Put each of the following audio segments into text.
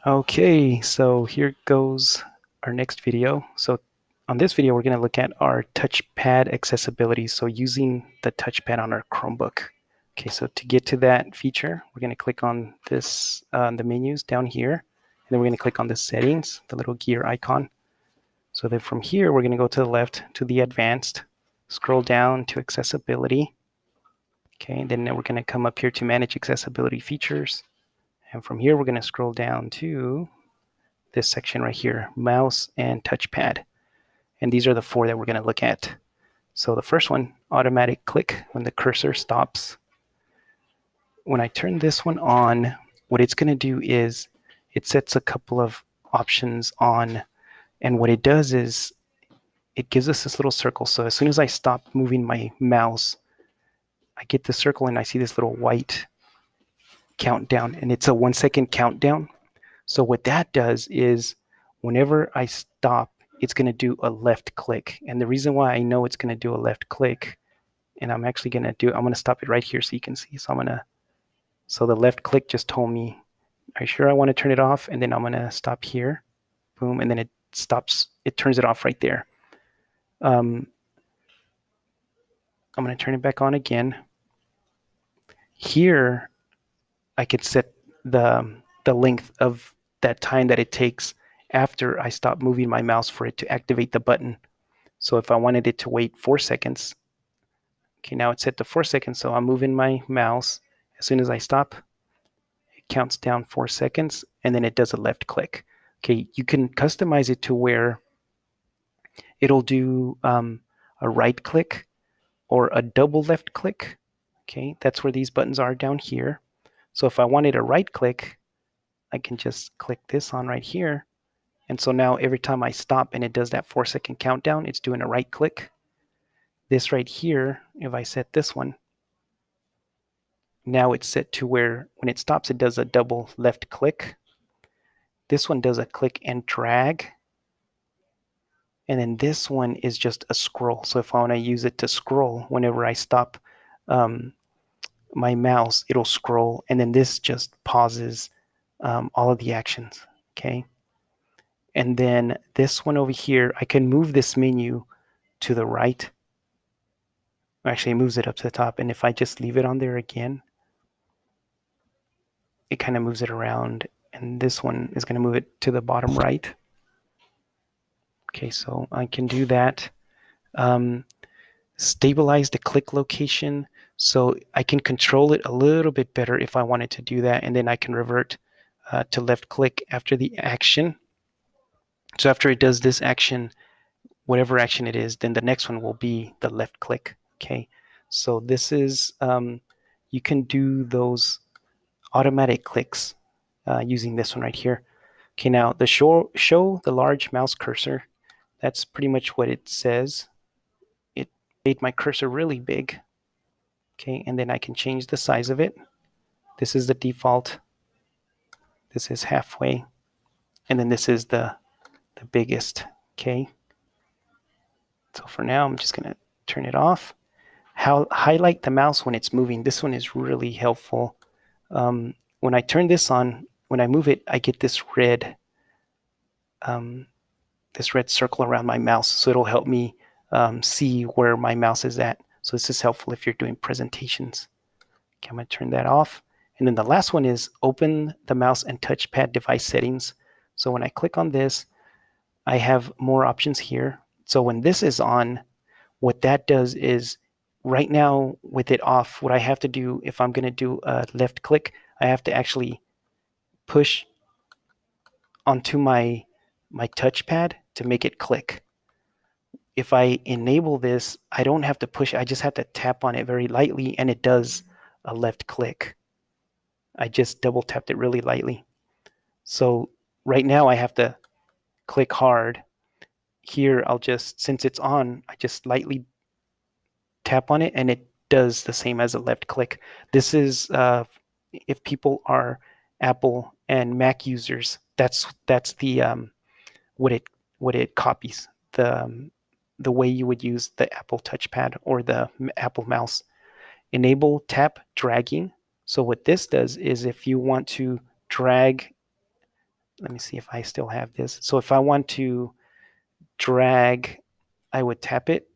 Okay, so here goes our next video. So on this video, we're going to look at our touchpad accessibility. So using the touchpad on our Chromebook. Okay, so to get to that feature, we're going to click on this, the menus down here, and then we're going to click on the settings, the little gear icon. So then from here, we're going to go to the left to the advanced, scroll down to accessibility. Okay, and then we're going to come up here to manage accessibility features. And from here, we're going to scroll down to this section right here, mouse and touchpad. And these are the four that we're going to look at. So the first one, automatic click when the cursor stops. When I turn this one on, what it's going to do is it sets a couple of options on, and what it does is it gives us this little circle. So as soon as I stop moving my mouse, I get the circle and I see this little white countdown, and it's a 1 second countdown. So what that does is whenever I stop, it's going to do a left click. And the reason why I know it's going to do a left click, and I'm actually going to I'm going to stop it right here so you can see. So the left click just told me, are you sure I want to turn it off? And then I'm going to stop here, boom, and then it stops, it turns it off right there. I'm going to turn it back on again. Here, I could set the length of that time that it takes after I stop moving my mouse for it to activate the button. So if I wanted it to wait 4 seconds, okay, now it's set to 4 seconds, so I'm moving my mouse. As soon as I stop, it counts down 4 seconds, and then it does a left click. Okay, you can customize it to where it'll do a right click or a double left click. Okay, that's where these buttons are down here. So if I wanted a right click, I can just click this on right here. And so now every time I stop and it does that 4 second countdown, it's doing a right click. This right here, if I set this one, now it's set to where when it stops, it does a double left click. This one does a click and drag. And then this one is just a scroll. So if I want to use it to scroll, whenever I stop my mouse, it'll scroll. And then this just pauses all of the actions, okay? And then this one over here, I can move this menu to the right. Actually, it moves it up to the top. And if I just leave it on there again, it kind of moves it around. And this one is going to move it to the bottom right. Okay, so I can do that. Stabilize the click location. So I can control it a little bit better if I wanted to do that. And then I can revert to left click after the action. So after it does this action, whatever action it is, then the next one will be the left click. Okay, so this is, you can do those automatic clicks using this one right here. Okay, now the show the large mouse cursor, that's pretty much what it says. It made my cursor really big. Okay, and then I can change the size of it. This is the default. This is halfway. And then this is the biggest. Okay, so for now, I'm just going to turn it off. Highlight the mouse when it's moving. This one is really helpful. When I turn this on, when I move it, I get this red circle around my mouse. So it'll help me see where my mouse is at. So this is helpful if you're doing presentations. Okay, I'm going to turn that off. And then the last one is open the mouse and touchpad device settings. So when I click on this, I have more options here. So when this is on, what that does is right now with it off, what I have to do if I'm going to do a left click, I have to actually push onto my touchpad to make it click. If I enable this, I don't have to push, I just have to tap on it very lightly and it does a left click. I just double tapped it really lightly. So right now I have to click hard. Here I'll just, since it's on, I just lightly tap on it and it does the same as a left click. This is if people are Apple and Mac users, that's the what it copies, the way you would use the Apple touchpad or the Apple mouse. Enable tap dragging. So what this does is if you want to drag let me see if I still have this. So if I want to drag, I would tap it,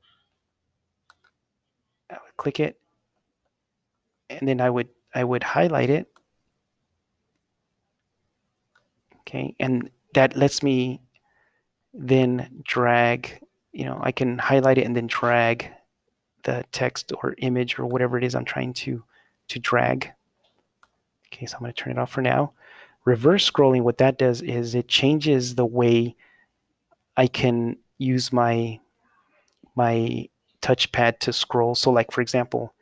I would click it, and then I would highlight it. Okay, and that lets me then drag, I can highlight it and then drag the text or image or whatever it is I'm trying to drag. Okay, so I'm going to turn it off for now. Reverse scrolling, what that does is it changes the way I can use my touchpad to scroll. So like, for example,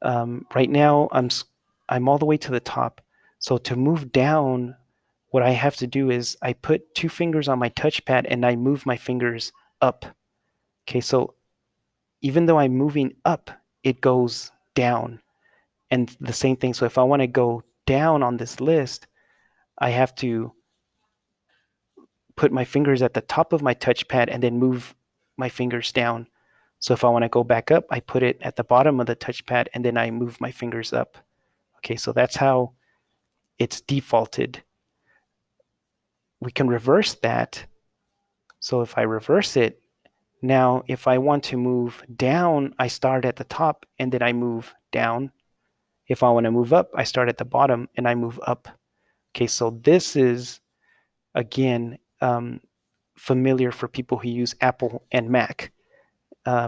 right now I'm all the way to the top. So to move down, what I have to do is I put 2 fingers on my touchpad and I move my fingers up. Okay, so even though I'm moving up, it goes down. And the same thing, so if I want to go down on this list, I have to put my fingers at the top of my touchpad and then move my fingers down. So if I want to go back up, I put it at the bottom of the touchpad and then I move my fingers up. Okay, so that's how it's defaulted. We can reverse that. So if I reverse it, now if I want to move down, I start at the top and then I move down. If I want to move up, I start at the bottom and I move up. Okay, so this is, again, familiar for people who use Apple and Mac.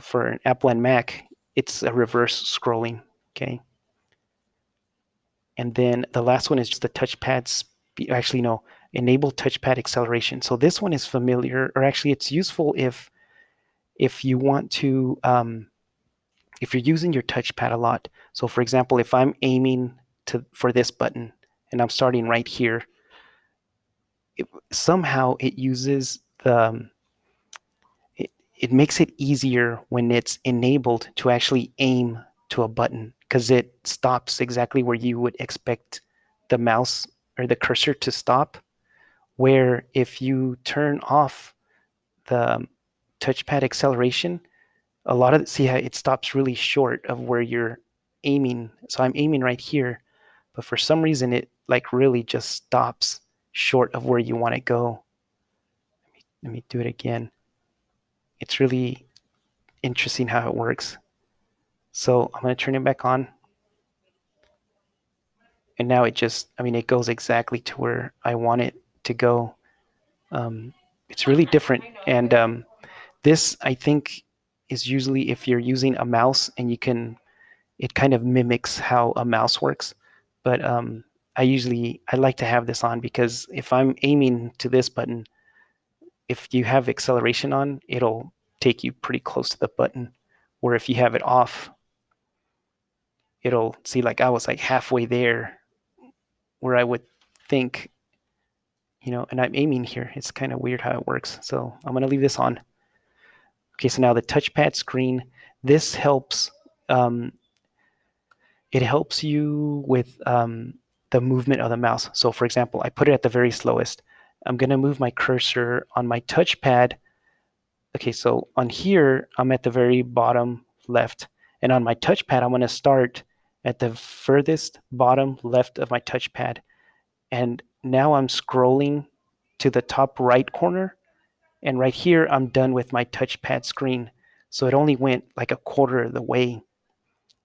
For an Apple and Mac, it's a reverse scrolling. Okay. And then the last one is just the touchpad speed. Actually, no, enable touchpad acceleration. So this one is familiar, or actually, it's useful if you want to, if you're using your touchpad a lot. So, for example, if I'm aiming for this button and I'm starting right here, somehow it uses it makes it easier when it's enabled to actually aim to a button because it stops exactly where you would expect the mouse or the cursor to stop. Where if you turn off the touchpad acceleration, a lot of see how it stops really short of where you're aiming. So I'm aiming right here, but for some reason it like really just stops short of where you want to go. Let me do it again. It's really interesting how it works. So I'm going to turn it back on. And now it just, it goes exactly to where I want it to go. It's really different. And this, I think, is usually if you're using a mouse and it kind of mimics how a mouse works. But I like to have this on because if I'm aiming to this button, if you have acceleration on, it'll take you pretty close to the button. Where if you have it off, it'll see like I was like halfway there where I would think, and I'm aiming here. It's kind of weird how it works. So I'm going to leave this on. Okay, so now the touchpad screen, this helps, it helps you with the movement of the mouse. So for example, I put it at the very slowest. I'm going to move my cursor on my touchpad. Okay, so on here, I'm at the very bottom left. And on my touchpad, I'm going to start at the furthest bottom left of my touchpad. And now I'm scrolling to the top right corner. And right here, I'm done with my touchpad screen. So it only went like a quarter of the way.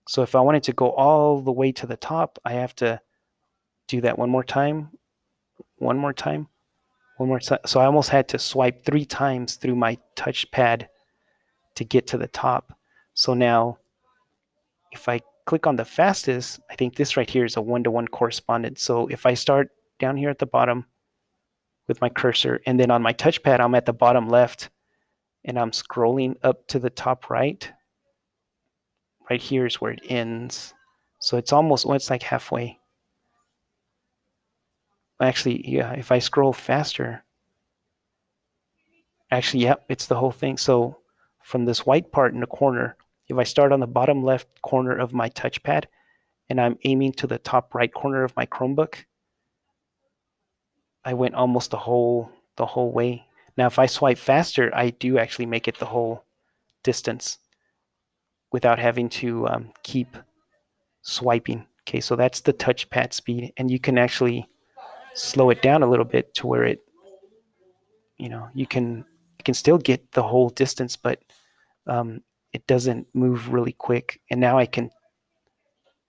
So if I wanted to go all the way to the top, I have to do that one more time, one more time, one more time. So I almost had to swipe 3 times through my touchpad to get to the top. So now if I click on the fastest, I think this right here is a 1-to-1 correspondence. So if I start down here at the bottom with my cursor, and then on my touchpad, I'm at the bottom left, and I'm scrolling up to the top right, right here is where it ends. So it's almost, well, it's like halfway. Actually, yeah, if I scroll faster, actually, yep, it's the whole thing. So from this white part in the corner, if I start on the bottom left corner of my touchpad and I'm aiming to the top right corner of my Chromebook, I went almost the whole way. Now, if I swipe faster, I do actually make it the whole distance without having to keep swiping. Okay, so that's the touchpad speed, and you can actually slow it down a little bit to where it, you can still get the whole distance, but it doesn't move really quick. And now I can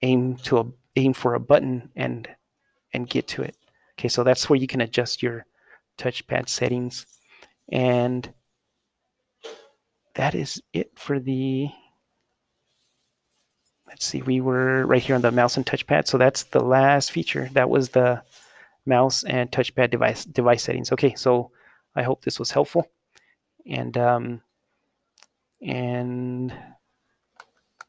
aim for a button and get to it. Okay, so that's where you can adjust your touchpad settings. And that is it for the, let's see, we were right here on the mouse and touchpad. So that's the last feature. That was the mouse and touchpad device settings. Okay, so I hope this was helpful. And